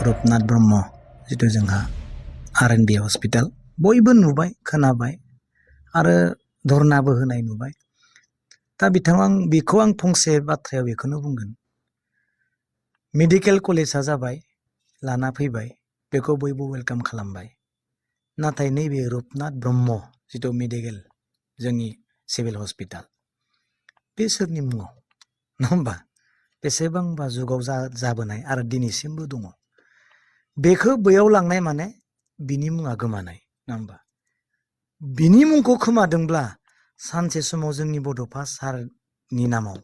रुपनाथ ब्रह्म जितु जोंहा R&B hospital बयबो नुबाय खोनाबाय आरो धरनाबो होनाय नुबाय। दा बेखौ आं फंसे बाथ्रायाव बेखौनो बुंगोन, मेडिकेल कलेजा जाबाय लाना फैबाय, बेखौ बयबो वेलकाम खालामबाय। नाथाय नैबे रुपनाथ ब्रह्म जितु मेडिकेल जोंनि सिभिल हस्पिटाल बे सोरनि मुङाव नङा होमबा? बेसेबांबा जुगाव जाबोनाय आरो दिनैसिमबो दङ। बेखौ बैयाव लांनाय माने बिनि मुङा गोमानाय नङा होमबा? बिनि मुंखौ खोमादोंब्ला सानसे समाव जोंनि बड'फा सारनि नामाव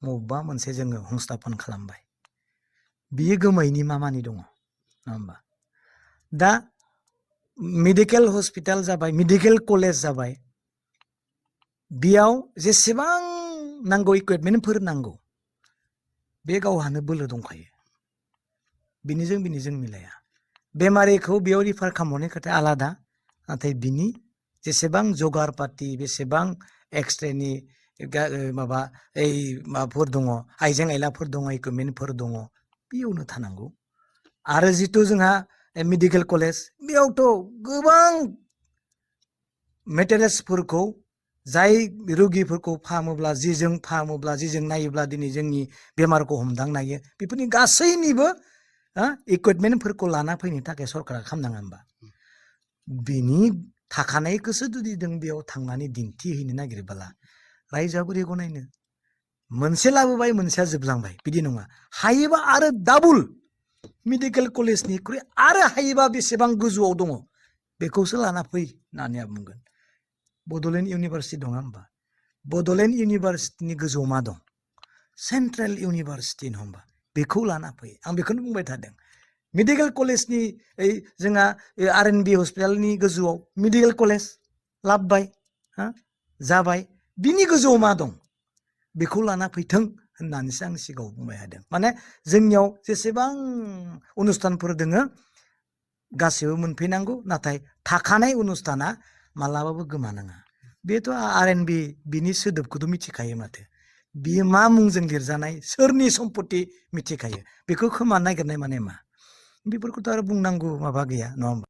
बबेबा मोनसे जोङो संस्थापन खालामबाय, बियो गोमायैनि मा मानि दङ नङा होमबा? दा मेडिकेल हस्पिटाल जाबाय, मेडिकेल कलेज जाबाय, बेयाव जेसेबां नांगौ इकुइपमेन्टफोर नांगौ बे गावहानो बोलो दंखायो, बिनिजों मिलाया। बेमारिखौ बेयाव रिफार खालामनायनि खोथाया आलादा, नाथाय बिनि जेसेबां जगार पाति, बेसेबां एक्सरेनि माबाफोर दङ, आइजें आइलाफोर दङ, इकुइपमेन्टफोर दङ, बेयावनो थानांगौ। आरो जिथु जोंहा मेडिकेल कलेज, बेयावथ' गोबां मेटेरियेल्सफोरखौ जाय रोगिफोरखौ फाहामोब्ला, जिजों नायोब्ला दिनै जोंनि बेमारखौ हमदांनो हायो, बेफोरनि गासैनिबो इकुइपमेन्टफोरखौ लाना फैनो थाखाय सरकारा खालामनाङा होमबा? बिनि थाखानायखौसो जुदि जों बेयाव थांनानै दिन्थिहैनो नागिरबोला रायजोआ बोरै गनायनो? मोनसे लाबोबाय, मोनसेया जोबलांबाय, बिदि नङा। हायोबा आरो डाबल मेडिकेल कलेजनिख्रुइ आरो हायोबा बेसेबां गोजौआव दङ बेखौसो लाना फै होननानै आं बुंगोन। बड'लेण्ड इउनिभारसिटि दङ होमबा? बड'लेण्ड इउनिभारसिटिनि गोजौआव मा दं? सेन्ट्रेल इउनिभारसिटि नङा होमबा? बेखौ लाना फै, आं बेखौनो बुंबाय थादों। मेडिकेल कलेजनि जोंहा R&B हस्पिटालनि गोजौआव मेडिकेल कलेज लाबबाय, जाबाय, बिनि गोजौआव मा दं बेखौ लाना फैथों होननानैसो आं सिगाङाव बुंबाय थादों। माने जोंनियाव जेसेबां अनुष्ठानफोर दोङो गासैबो मोनफैनांगौ, नाथाय थाखानाय अनुष्ठाना मालाबाबो गोमानाङा। बेथ' R&B बिनि सोदोबखौथ' मिथिखायो माथो, बियो मा मुंजों लिरजानाय, सोरनि सम्पति मिथिखायो, बेखौ खोमा नागिरनाय माने मा? बेफोरखौथ' आरो बुंनांगौ माबा गैया नङा होमबा?